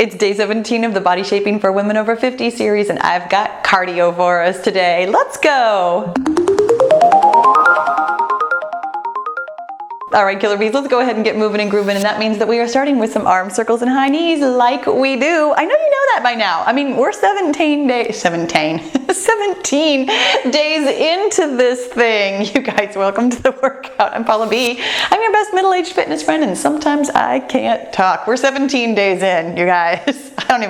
It's day 17 of the Body Shaping for Women Over 50 series, and I've got cardio for us today. Let's go! All right, killer bees, let's go ahead and get moving and grooving, and that means that we are starting with some arm circles and high knees like we do. I know you know that by now. I mean, we're 17 days into this thing. You guys, welcome to the workout. I'm Paula B. I'm your best middle-aged fitness friend, and sometimes I can't talk. We're 17 days in, you guys. I don't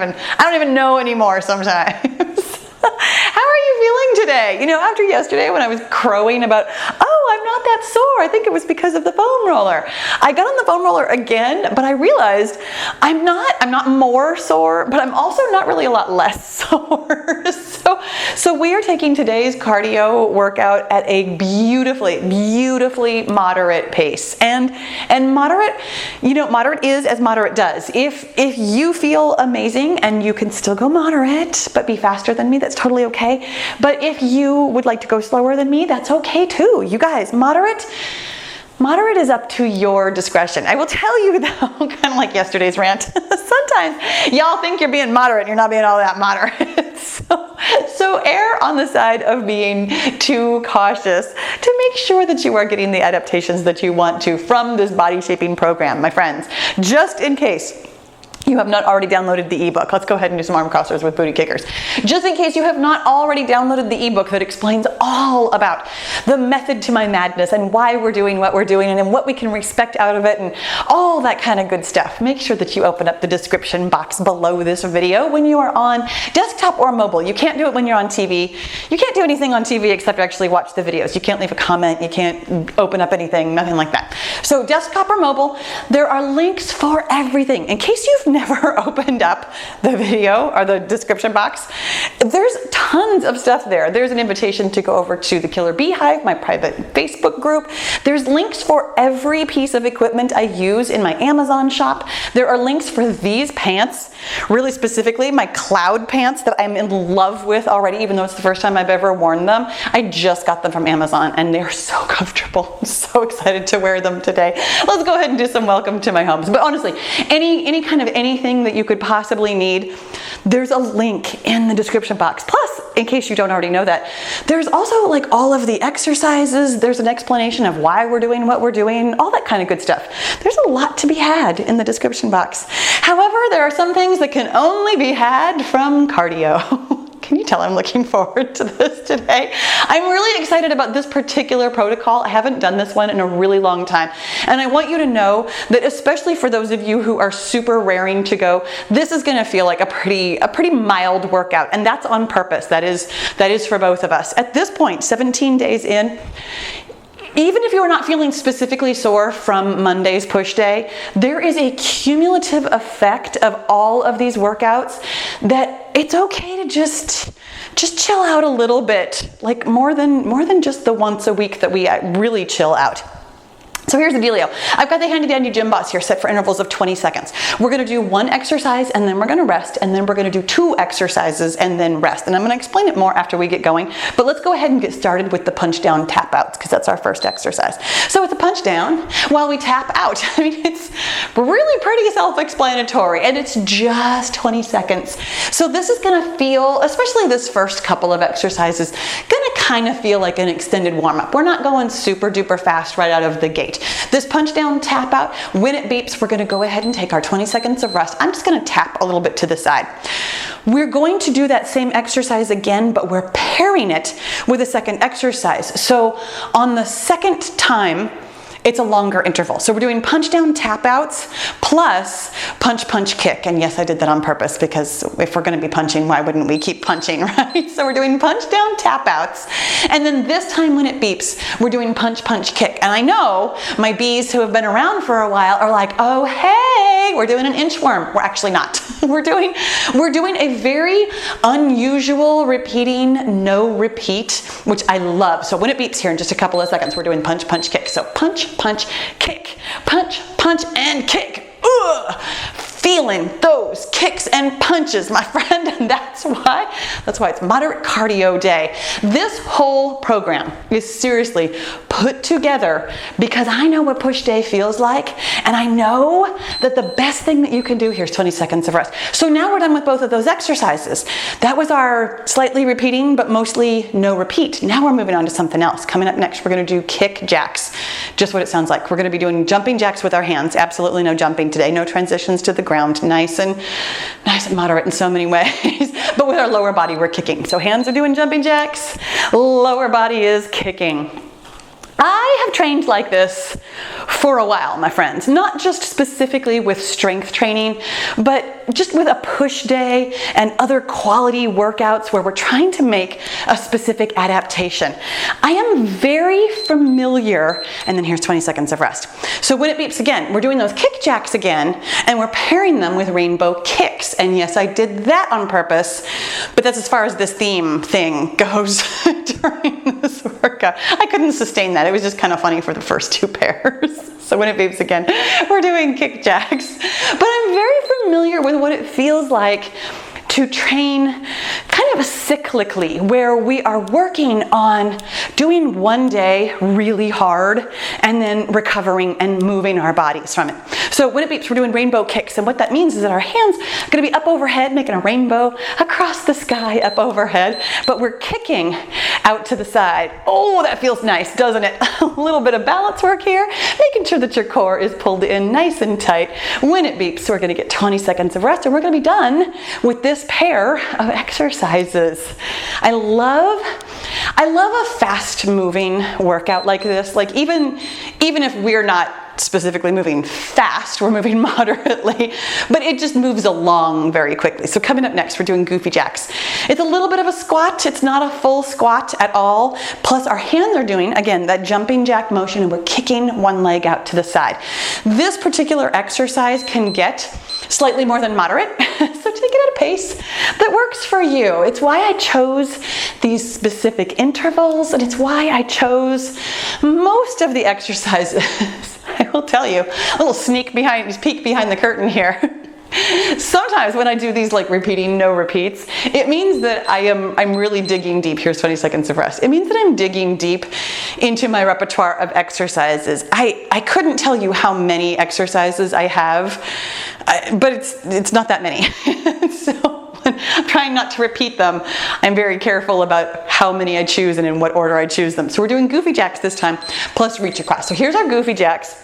even know anymore sometimes. How are you feeling today? You know, after yesterday when I was crowing about, oh, I'm not that sore, I think it was because of the foam roller. I got on the foam roller again, but I realized I'm not more sore, but I'm also not really a lot less sore. So we are taking today's cardio workout at a beautifully moderate pace. And moderate, you know, moderate is as moderate does. If you feel amazing and you can still go moderate, but be faster than me, that's totally okay. But if you would like to go slower than me, that's okay too. You guys, moderate is up to your discretion. I will tell you though, kind of like yesterday's rant, sometimes y'all think you're being moderate and you're not being all that moderate. So err on the side of being too cautious to make sure that you are getting the adaptations that you want to from this body shaping program, my friends. Just in case you have not already downloaded the ebook. Let's go ahead and do some arm crossers with booty kickers. Just in case you have not already downloaded the ebook that explains all about the method to my madness and why we're doing what we're doing and then what we can expect out of it and all that kind of good stuff. Make sure that you open up the description box below this video when you are on desktop or mobile. You can't do it when you're on TV. You can't do anything on TV except actually watch the videos. You can't leave a comment. You can't open up anything, nothing like that. So desktop or mobile, there are links for everything. In case you've never opened up the video or the description box, there's tons of stuff there. There's an invitation to go over to the Killer Beehive, my private Facebook group. There's links for every piece of equipment I use in my Amazon shop. There are links for these pants, really specifically my cloud pants that I'm in love with already, even though it's the first time I've ever worn them. I just got them from Amazon and they're so comfortable. I'm so excited to wear them today. Let's go ahead and do some welcome to my homes. But honestly, any kind of anything that you could possibly need, there's a link in the description box. Plus, in case you don't already know that, there's also like all of the exercises. There's an explanation of why we're doing what we're doing, all that kind of good stuff. There's a lot to be had in the description box. However, there are some things that can only be had from cardio. Can you tell I'm looking forward to this today? I'm really excited about this particular protocol. I haven't done this one in a really long time. And I want you to know that especially for those of you who are super raring to go, this is gonna feel like a pretty mild workout. And that's on purpose. That is for both of us. At this point, 17 days in, even if you're not feeling specifically sore from Monday's push day, there is a cumulative effect of all of these workouts that it's okay to just chill out a little bit, like more than just the once a week that we really chill out. So here's the dealio. I've got the handy dandy gym bots here set for intervals of 20 seconds. We're gonna do one exercise and then we're gonna rest, and then we're gonna do two exercises and then rest. And I'm gonna explain it more after we get going, but let's go ahead and get started with the punch down tap outs because that's our first exercise. So it's a punch down while we tap out. I mean, it's really pretty self-explanatory and it's just 20 seconds. So this is gonna feel, especially this first couple of exercises, gonna kind of feel like an extended warm-up. We're not going super duper fast right out of the gate. This punch down tap out, when it beeps, we're gonna go ahead and take our 20 seconds of rest. I'm just gonna tap a little bit to the side. We're going to do that same exercise again, but we're pairing it with a second exercise. So on the second time, it's a longer interval. So we're doing punch down tap outs plus punch punch kick. And yes, I did that on purpose because if we're gonna be punching, why wouldn't we keep punching, right? So we're doing punch down tap outs. And then this time when it beeps, we're doing punch punch kick. And I know my bees who have been around for a while are like, oh, hey, we're doing an inchworm. We're actually not. We're doing a very unusual repeating no repeat, which I love. So when it beeps here in just a couple of seconds, we're doing punch punch kick. So punch, punch, kick, punch, punch, and kick. Ugh. Feeling those kicks and punches, my friend, and that's why it's moderate cardio day. This whole program is seriously put together because I know what push day feels like, and I know that the best thing that you can do, here's 20 seconds of rest. So now we're done with both of those exercises. That was our slightly repeating, but mostly no repeat. Now we're moving on to something else. Coming up next, we're gonna do kick jacks. Just what it sounds like. We're gonna be doing jumping jacks with our hands. Absolutely no jumping today. No transitions to the ground. Nice and moderate in so many ways. But with our lower body, we're kicking. So hands are doing jumping jacks. Lower body is kicking. I have trained like this for a while, my friends, not just specifically with strength training, but just with a push day and other quality workouts where we're trying to make a specific adaptation. I am very familiar, and then here's 20 seconds of rest. So when it beeps again, we're doing those kick jacks again, and we're pairing them with rainbow kicks. And yes, I did that on purpose, but that's as far as this theme thing goes during this workout. I couldn't sustain that. It was just kind of funny for the first two pairs. So when it beeps again, we're doing kick jacks. But I'm very familiar with what it feels like to train kind of cyclically, where we are working on doing one day really hard and then recovering and moving our bodies from it. So when it beeps, we're doing rainbow kicks, and what that means is that our hands are going to be up overhead, making a rainbow across the sky up overhead, but we're kicking out to the side. Oh, that feels nice, doesn't it? A little bit of balance work here, making sure that your core is pulled in nice and tight. When it beeps, we're going to get 20 seconds of rest, and we're going to be done with this pair of exercises. I love a fast moving workout like this. Like even if we're not specifically moving fast, we're moving moderately, but it just moves along very quickly. So coming up next, we're doing goofy jacks. It's a little bit of a squat. It's not a full squat at all. Plus our hands are doing, again, that jumping jack motion, and we're kicking one leg out to the side. This particular exercise can get slightly more than moderate, so take it at a pace that works for you. It's why I chose these specific intervals, and it's why I chose most of the exercises. I will tell you, a little peek behind the curtain here. Sometimes when I do these like repeating no repeats, it means that I'm really digging deep. Here's 20 seconds of rest. It means that I'm digging deep into my repertoire of exercises. I couldn't tell you how many exercises I have, but it's not that many. So when I'm trying not to repeat them, I'm very careful about how many I choose and in what order I choose them. So we're doing goofy jacks this time, plus reach across. So here's our goofy jacks.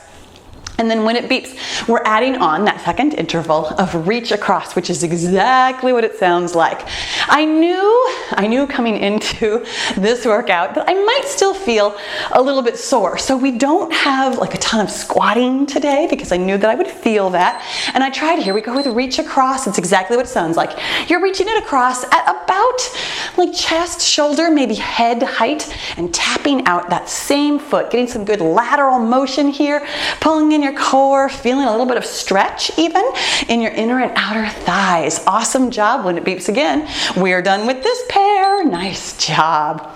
And then when it beeps, we're adding on that second interval of reach across, which is exactly what it sounds like. I knew coming into this workout that I might still feel a little bit sore. So we don't have like a ton of squatting today because I knew that I would feel that. And I tried, here we go with reach across. It's exactly what it sounds like. You're reaching it across at about like chest, shoulder, maybe head height, and tapping out that same foot, getting some good lateral motion here, pulling in your core, feeling a little bit of stretch even in your inner and outer thighs. Awesome job. When it beeps again, we're done with this pair. Nice job.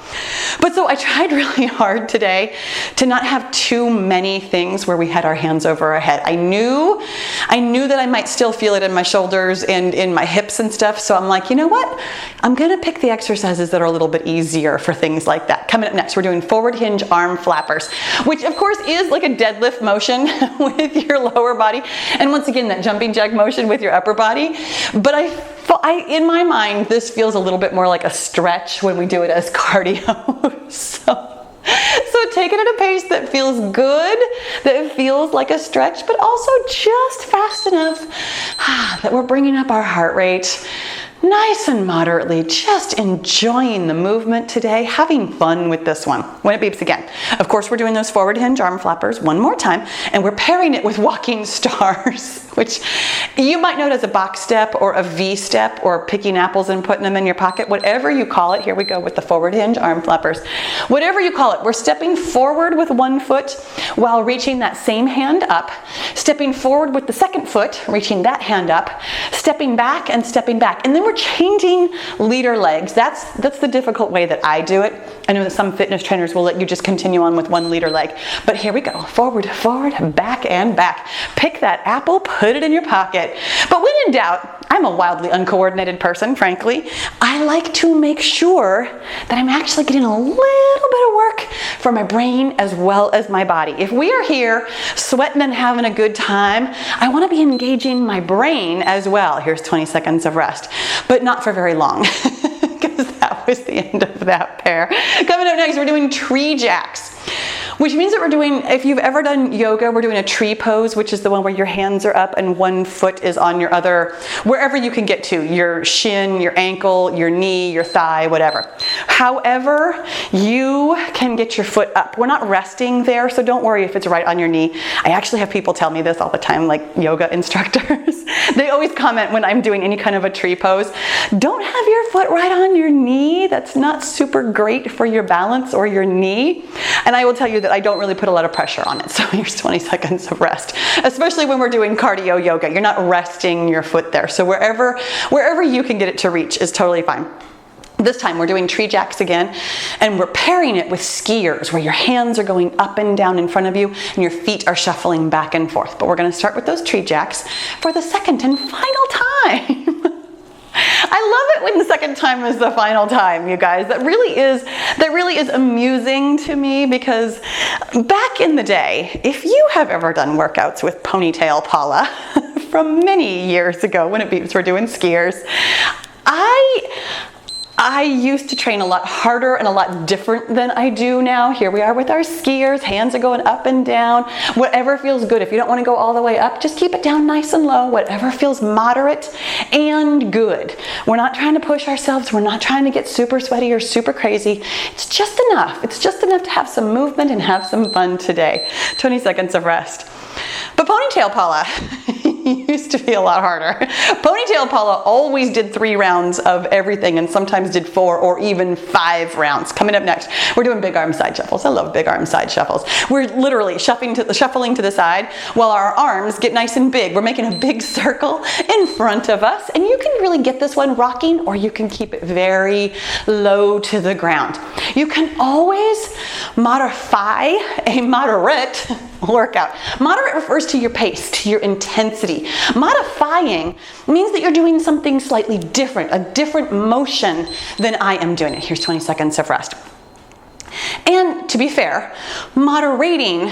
But so I tried really hard today to not have too many things where we had our hands over our head. I knew that I might still feel it in my shoulders and in my hips and stuff. So I'm like, you know what? I'm going to pick the exercises that are a little bit easier for things like that. Coming up next, we're doing forward hinge arm flappers, which of course is like a deadlift motion with your lower body. And once again, that jumping jack motion with your upper body. But in my mind, this feels a little bit more like a stretch when we do it as cardio. So take it at a pace that feels good, that feels like a stretch, but also just fast enough that we're bringing up our heart rate nice and moderately, just enjoying the movement today, having fun with this one. When it beeps again, of course, we're doing those forward hinge arm flappers one more time, and we're pairing it with walking stars, which you might note as a box step or a V step or picking apples and putting them in your pocket, whatever you call it. Here we go with the forward hinge arm flappers. Whatever you call it, we're stepping forward with one foot while reaching that same hand up, stepping forward with the second foot, reaching that hand up, stepping back and stepping back. And then we're changing leader legs. That's the difficult way that I do it. I know that some fitness trainers will let you just continue on with one leader leg. But here we go. Forward, forward, back and back. Pick that apple, put it in your pocket. But when in doubt, I'm a wildly uncoordinated person, frankly. I like to make sure that I'm actually getting a little bit of work for my brain as well as my body. If we are here sweating and having a good time, I want to be engaging my brain as well. Here's 20 seconds of rest, but not for very long. Because that was the end of that pair. Coming up next, we're doing tree jacks, which means that we're doing, if you've ever done yoga, we're doing a tree pose, which is the one where your hands are up and one foot is on your other, wherever you can get to, your shin, your ankle, your knee, your thigh, whatever. However, you can get your foot up. We're not resting there, so don't worry if it's right on your knee. I actually have people tell me this all the time, like yoga instructors. They always comment when I'm doing any kind of a tree pose, don't have your foot right on your knee. That's not super great for your balance or your knee. And I will tell you that I don't really put a lot of pressure on it. So here's 20 seconds of rest, especially when we're doing cardio yoga. You're not resting your foot there. So wherever you can get it to reach is totally fine. This time we're doing tree jacks again, and we're pairing it with skiers, where your hands are going up and down in front of you and your feet are shuffling back and forth. But we're going to start with those tree jacks for the second and final time. I love it when the second time is the final time, you guys. That really is amusing to me, because back in the day, if you have ever done workouts with Ponytail Paula from many years ago when it beeps were doing skiers, I used to train a lot harder and a lot different than I do now. Here we are with our skiers, hands are going up and down, whatever feels good. If you don't want to go all the way up, just keep it down nice and low, whatever feels moderate and good. We're not trying to push ourselves, we're not trying to get super sweaty or super crazy. It's just enough. It's just enough to have some movement and have some fun today. 20 seconds of rest. But Ponytail Paula used to be a lot harder. Ponytail Paula always did 3 rounds of everything and sometimes did 4 or even 5 rounds. Coming up next, we're doing big arm side shuffles. I love big arm side shuffles. We're literally shuffling to the side while our arms get nice and big. We're making a big circle in front of us, and you can really get this one rocking, or you can keep it very low to the ground. You can always modify a moderate workout. Moderate refers to your pace, to your intensity. Modifying means that you're doing something slightly different, a different motion than I am doing it. Here's 20 seconds of rest. And to be fair, moderating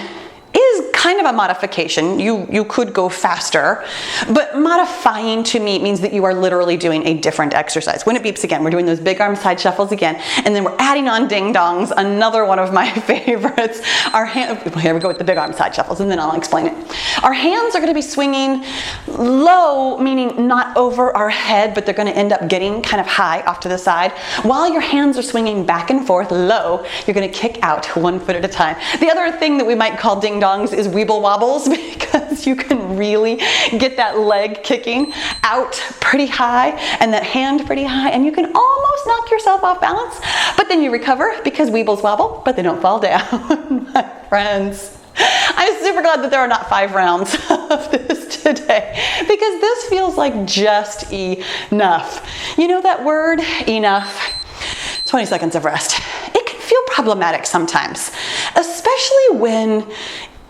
is kind of a modification. You could go faster, but modifying to me means that you are literally doing a different exercise. When it beeps again, we're doing those big arm side shuffles again, and then we're adding on ding dongs, another one of my favorites. Here we go with the big arm side shuffles, and then I'll explain it. Our hands are going to be swinging low, meaning not over our head, but they're going to end up getting kind of high off to the side. While your hands are swinging back and forth low, you're going to kick out 1 foot at a time. The other thing that we might call ding dongs is weeble wobbles, because you can really get that leg kicking out pretty high and that hand pretty high, and you can almost knock yourself off balance, but then you recover because weebles wobble, but they don't fall down. My friends, I'm super glad that there are not 5 rounds of this today, because this feels like just enough. You know that word, enough? 20 seconds of rest. It can feel problematic sometimes, especially when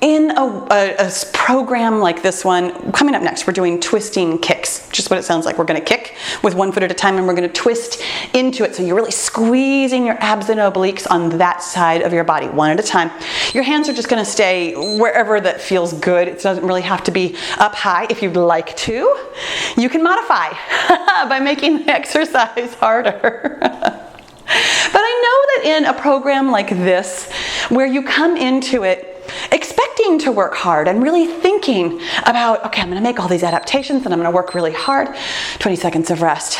in a program like this one. Coming up next, we're doing twisting kicks. Just what it sounds like. We're going to kick with 1 foot at a time, and we're going to twist into it. So you're really squeezing your abs and obliques on that side of your body, one at a time. Your hands are just going to stay wherever that feels good. It doesn't really have to be up high. If you'd like to, you can modify by making the exercise harder. But I know that in a program like this, where you come into it expecting to work hard and really thinking about, okay, I'm going to make all these adaptations and I'm going to work really hard. 20 seconds of rest.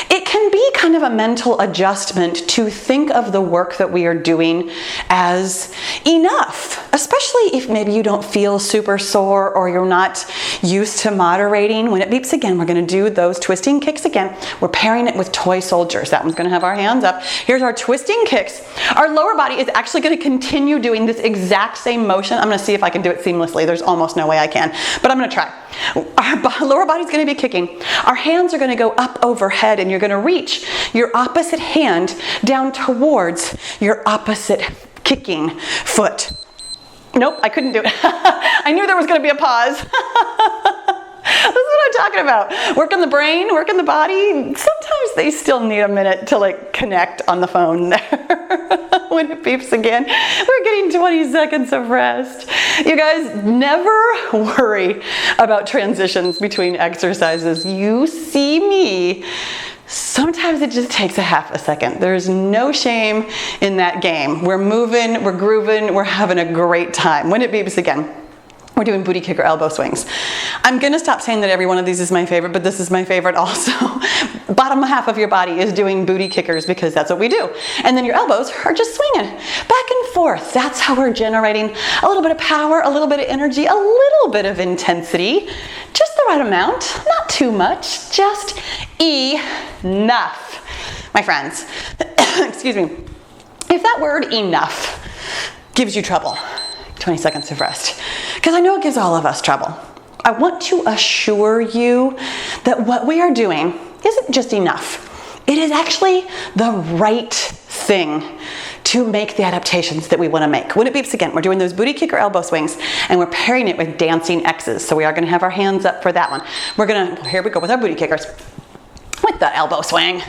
It can be kind of a mental adjustment to think of the work that we are doing as enough, especially if maybe you don't feel super sore or you're not used to moderating. When it beeps again, we're going to do those twisting kicks again. We're pairing it with toy soldiers. That one's going to have our hands up. Here's our twisting kicks. Our lower body is actually going to continue doing this exact same motion. I'm going to see if I can do it seamlessly. There's almost no way I can, but I'm going to try. Our lower body's going to be kicking. Our hands are going to go up overhead, and you're going to reach your opposite hand down towards your opposite kicking foot. Nope, I couldn't do it. I knew there was going to be a pause. This is what I'm talking about. Working the brain, working the body. Sometimes they still need a minute to like connect on the phone there. When it beeps again, we're getting 20 seconds of rest. You guys, never worry about transitions between exercises. You see me. Sometimes it just takes a half a second. There's no shame in that game. We're moving, we're grooving, we're having a great time. When it beeps again, we're doing booty kicker elbow swings. I'm gonna stop saying that every one of these is my favorite, but this is my favorite also. Bottom half of your body is doing booty kickers because that's what we do. And then your elbows are just swinging back and forth. That's how we're generating a little bit of power, a little bit of energy, a little bit of intensity. Just the right amount, not too much, just enough. My friends, excuse me, if that word enough gives you trouble, 20 seconds of rest, because I know it gives all of us trouble. I want to assure you that what we are doing isn't just enough. It is actually the right thing to make the adaptations that we want to make. When it beeps again, we're doing those booty kicker elbow swings and we're pairing it with dancing X's. So we are going to have our hands up for that one. Here we go with our booty kickers. With the elbow swing.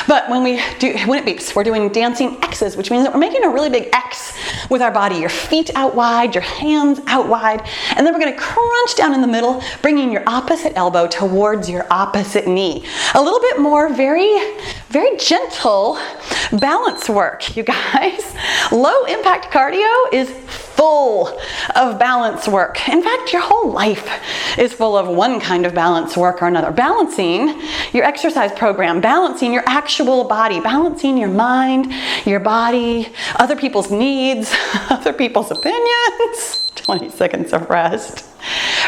But when it beeps, we're doing dancing X's, which means that we're making a really big X with our body. Your feet out wide, your hands out wide, and then we're gonna crunch down in the middle, bringing your opposite elbow towards your opposite knee. A little bit more very, very gentle balance work, you guys. Low impact cardio is full of balance work. In fact, your whole life is full of one kind of balance work or another. Balancing your exercise program, balancing your actual body, balancing your mind, your body, other people's needs, other people's opinions. 20 seconds of rest.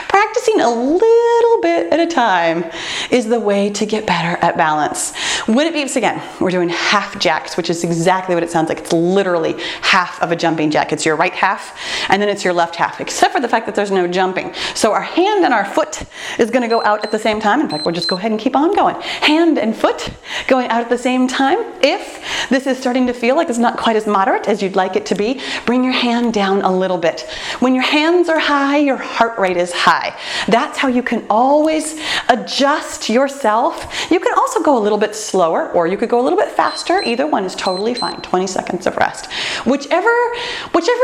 Practicing a little bit at a time is the way to get better at balance. When it beeps again, we're doing half jacks, which is exactly what it sounds like. It's literally half of a jumping jack. It's your right half, and then it's your left half, except for the fact that there's no jumping. So our hand and our foot is going to go out at the same time. In fact, we'll just go ahead and keep on going. Hand and foot going out at the same time. If this is starting to feel like it's not quite as moderate as you'd like it to be, bring your hand down a little bit. When your hands are high, your heart rate is high. That's how you can always adjust yourself. You can also go a little bit slower, or you could go a little bit faster. Either one is totally fine. 20 seconds of rest. Whichever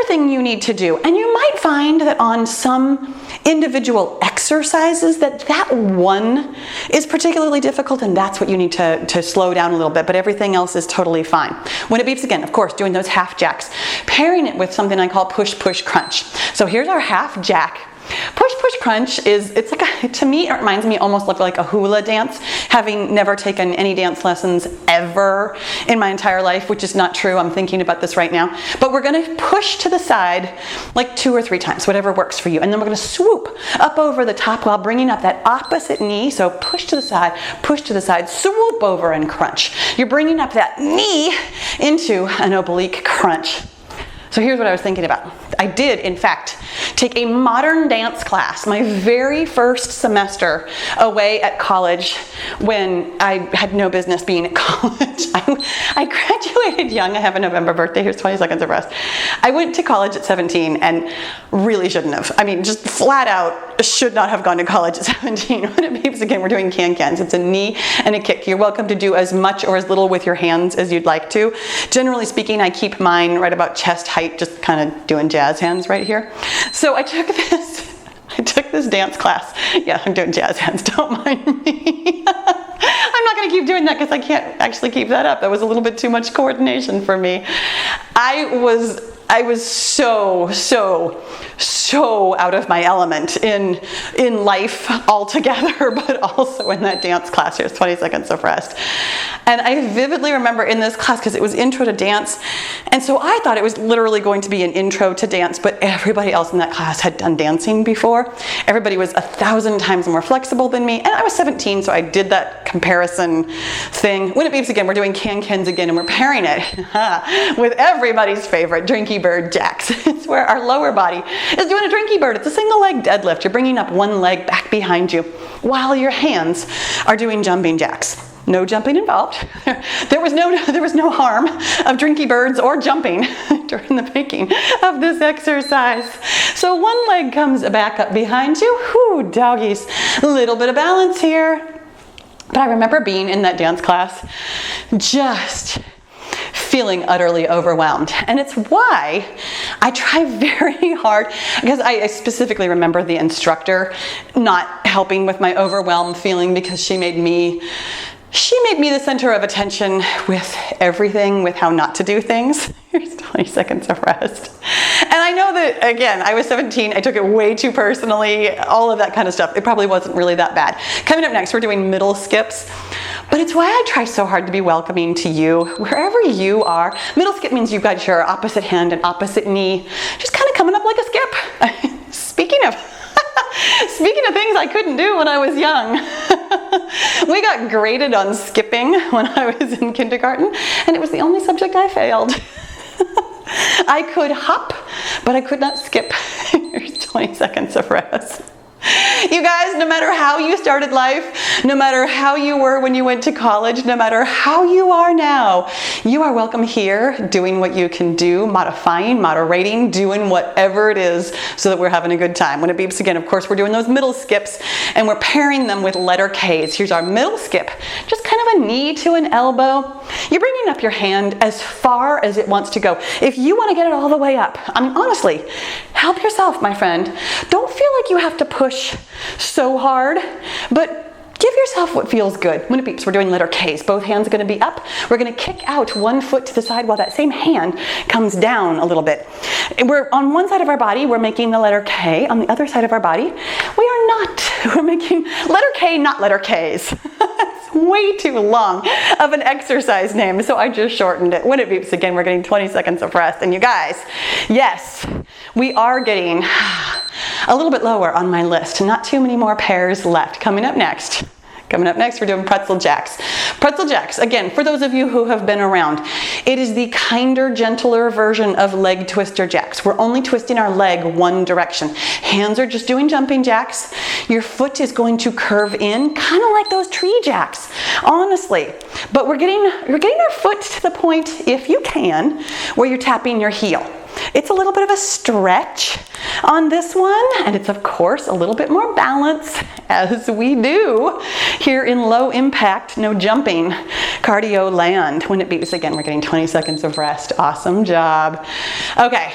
thing you need to do. And you might find that on some individual exercises that one is particularly difficult, and that's what you need to slow down a little bit, but everything else is totally fine. When it beeps again, of course, doing those half jacks, pairing it with something I call push, push, crunch. So here's our half jack. Push, push, crunch to me, it reminds me almost of like a hula dance, having never taken any dance lessons ever in my entire life, which is not true. I'm thinking about this right now. But we're gonna push to the side like 2 or 3 times, whatever works for you. And then we're gonna swoop up over the top while bringing up that opposite knee. So push to the side, swoop over and crunch. You're bringing up that knee into an oblique crunch. So here's what I was thinking about. I did, in fact, take a modern dance class my very first semester away at college when I had no business being at college. I graduated young. I have a November birthday. Here's 20 seconds of rest. I went to college at 17 and really shouldn't have. I mean, just flat out should not have gone to college at 17. When it beeps again, we're doing can-cans. It's a knee and a kick. You're welcome to do as much or as little with your hands as you'd like to. Generally speaking, I keep mine right about chest height, just kind of doing jazz hands right here. So I took this dance class. Yeah, I'm doing jazz hands, don't mind me. I'm not going to keep doing that because I can't actually keep that up. That was a little bit too much coordination for me. I was so out of my element in life altogether, but also in that dance class. Here's 20 seconds of rest. And I vividly remember in this class, because it was intro to dance, and so I thought it was literally going to be an intro to dance, but everybody else in that class had done dancing before. Everybody was 1,000 times more flexible than me, and I was 17, so I did that comparison thing. When it beeps again, we're doing can-cans again, and we're pairing it with everybody's favorite Drinky bird jacks. It's where our lower body is doing a Drinky bird. It's a single leg deadlift. You're bringing up one leg back behind you while your hands are doing jumping jacks. No jumping involved. There was no harm of Drinky birds or jumping during the making of this exercise. So one leg comes back up behind you. Whoo, doggies. A little bit of balance here. But I remember being in that dance class just feeling utterly overwhelmed. And it's why I try very hard, because I specifically remember the instructor not helping with my overwhelmed feeling, because she made me the center of attention with everything, with how not to do things. Here's 20 seconds of rest. And I know that, again, I was 17. I took it way too personally, all of that kind of stuff. It probably wasn't really that bad. Coming up next, we're doing middle skips. But it's why I try so hard to be welcoming to you, wherever you are. Middle skip means you've got your opposite hand and opposite knee, just kind of coming up like a skip. Speaking of things I couldn't do when I was young. We got graded on skipping when I was in kindergarten, and it was the only subject I failed. I could hop, but I could not skip. Here's 20 seconds of rest. You guys, no matter how you started life, no matter how you were when you went to college, no matter how you are now, you are welcome here doing what you can do, modifying, moderating, doing whatever it is so that we're having a good time. When it beeps again, of course, we're doing those middle skips and we're pairing them with letter K's. Here's our middle skip, just kind of a knee to an elbow. You're bringing up your hand as far as it wants to go. If you want to get it all the way up, I mean, honestly, help yourself, my friend. Don't feel like you have to push so hard, but give yourself what feels good. When it beeps, we're doing letter K's. Both hands are going to be up. We're going to kick out one foot to the side while that same hand comes down a little bit. We're on one side of our body, we're making the letter K. On the other side of our body, we are not. We're making letter K, not letter K's. It's way too long of an exercise name, so I just shortened it. When it beeps again, we're getting 20 seconds of rest. And you guys, yes, we are getting a little bit lower on my list. Not too many more pairs left. Coming up next, we're doing pretzel jacks. Pretzel jacks, again, for those of you who have been around, it is the kinder, gentler version of leg twister jacks. We're only twisting our leg one direction. Hands are just doing jumping jacks. Your foot is going to curve in, kind of like those tree jacks, honestly. But we're getting our foot to the point, if you can, where you're tapping your heel. It's a little bit of a stretch on this one, and it's of course a little bit more balance, as we do here in low impact, no jumping cardio land. When it beeps again, we're getting 20 seconds of rest. Awesome job. Okay.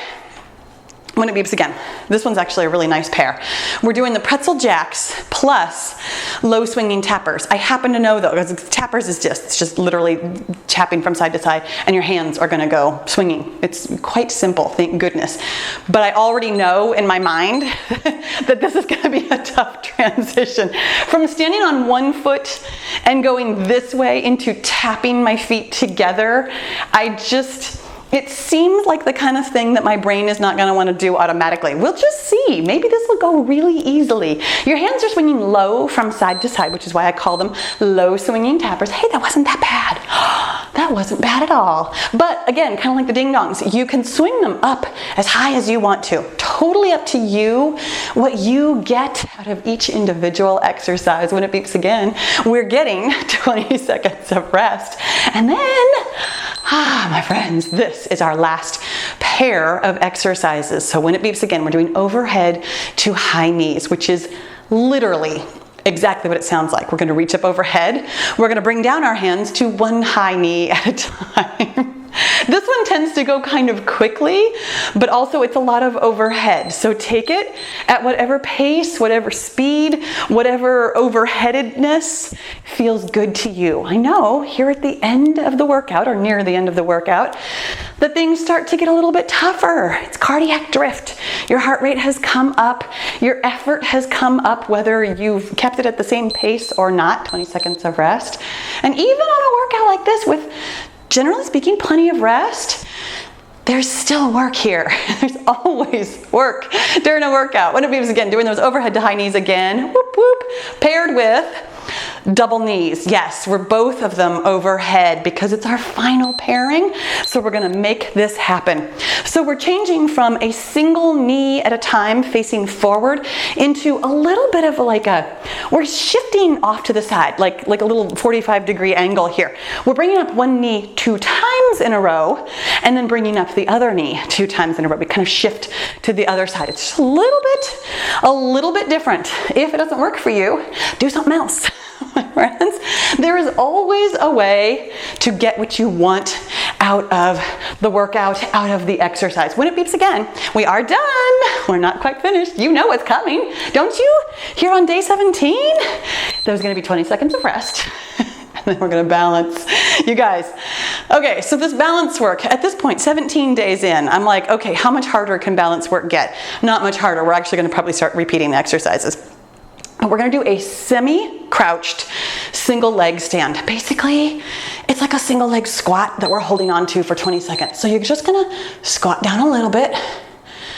When it beeps again, this one's actually a really nice pair. We're doing the pretzel jacks plus low swinging tappers. I happen to know though, because tappers is just literally tapping from side to side, and your hands are going to go swinging. It's quite simple, thank goodness. But I already know in my mind that this is going to be a tough transition. From standing on one foot and going this way into tapping my feet together, it seems like the kind of thing that my brain is not going to want to do automatically. We'll just see. Maybe this will go really easily. Your hands are swinging low from side to side, which is why I call them low swinging tappers. Hey, that wasn't that bad. That wasn't bad at all. But again, kind of like the ding-dongs, you can swing them up as high as you want to. Totally up to you what you get out of each individual exercise. When it beeps again, we're getting 20 seconds of rest. And then, my friends, this is our last pair of exercises. So when it beeps again, we're doing overhead to high knees, which is literally exactly what it sounds like. We're going to reach up overhead. We're going to bring down our hands to one high knee at a time. This one tends to go kind of quickly, but also it's a lot of overhead. So take it at whatever pace, whatever speed, whatever overheadedness feels good to you. I know here at the end of the workout, or near the end of the workout, that things start to get a little bit tougher. It's cardiac drift. Your heart rate has come up. Your effort has come up, whether you've kept it at the same pace or not. 20 seconds of rest. And even on a workout like this with, generally speaking, plenty of rest, there's still work here. There's always work during a workout. When it beeps again, doing those overhead to high knees again, whoop, whoop, paired with double knees. Yes, we're both of them overhead because it's our final pairing. So we're gonna make this happen. So we're changing from a single knee at a time facing forward into a little bit of we're shifting off to the side, like a little 45-degree angle here. We're bringing up one knee 2 times in a row and then bringing up the other knee 2 times in a row. We kind of shift to the other side. It's just a little bit different. If it doesn't work for you, do something else. My friends, there is always a way to get what you want out of the workout, out of the exercise. When it beeps again, we are done. We're not quite finished. You know what's coming, don't you? Here on day 17, there's going to be 20 seconds of rest. And then we're going to balance. You guys, okay, so this balance work, at this point, 17 days in, I'm like, okay, how much harder can balance work get? Not much harder. We're actually going to probably start repeating the exercises. We're going to do a semi-crouched single leg stand. Basically, it's like a single leg squat that we're holding on to for 20 seconds. So you're just going to squat down a little bit,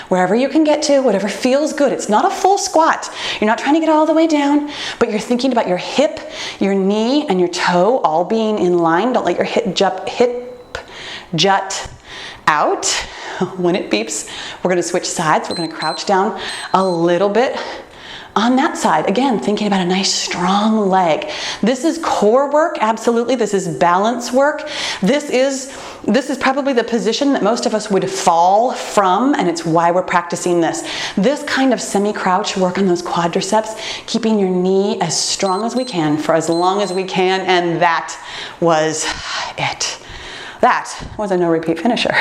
wherever you can get to, whatever feels good. It's not a full squat. You're not trying to get all the way down, but you're thinking about your hip, your knee, and your toe all being in line. Don't let your hip jut out. When it beeps, we're going to switch sides. We're going to crouch down a little bit on that side. Again, thinking about a nice strong leg. This is core work, absolutely. This is balance work. This is probably the position that most of us would fall from, and it's why we're practicing this. This kind of semi-crouch work on those quadriceps, keeping your knee as strong as we can for as long as we can, and that was it. That was a no repeat finisher.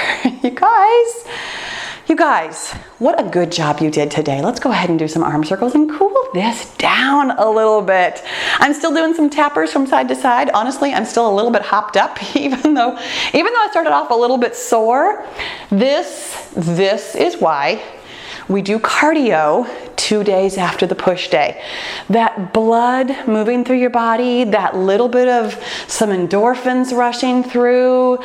You guys, what a good job you did today. Let's go ahead and do some arm circles and cool this down a little bit. I'm still doing some tappers from side to side. Honestly, I'm still a little bit hopped up, even though I started off a little bit sore. This is why we do cardio 2 days after the push day. That blood moving through your body, that little bit of some endorphins rushing through,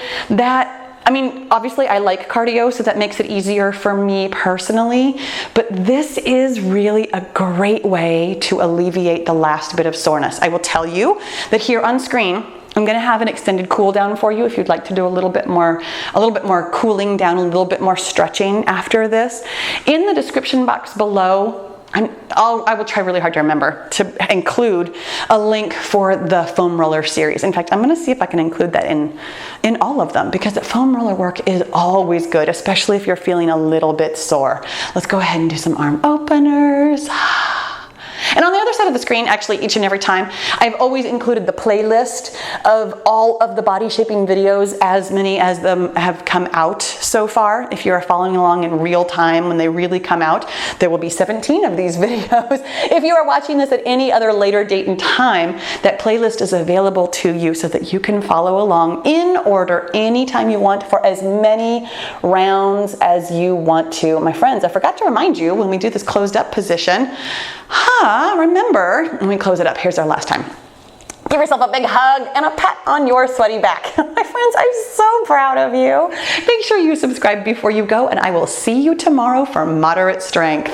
obviously I like cardio, so that makes it easier for me personally, but this is really a great way to alleviate the last bit of soreness. I will tell you that here on screen, I'm going to have an extended cool down for you if you'd like to do a little bit more cooling down, a little bit more stretching after this. In the description box below, I will try really hard to remember to include a link for the foam roller series. In fact, I'm going to see if I can include that in all of them, because the foam roller work is always good, especially if you're feeling a little bit sore. Let's go ahead and do some arm openers. And on the other side of the screen, actually each and every time, I've always included the playlist of all of the body shaping videos, as many as them have come out so far. If you're following along in real time when they really come out, there will be 17 of these videos. If you are watching this at any other later date and time, that playlist is available to you so that you can follow along in order anytime you want for as many rounds as you want to. My friends, I forgot to remind you when we do this closed up position, remember, let me close it up. Here's our last time. Give yourself a big hug and a pat on your sweaty back. My friends, I'm so proud of you. Make sure you subscribe before you go, and I will see you tomorrow for moderate strength.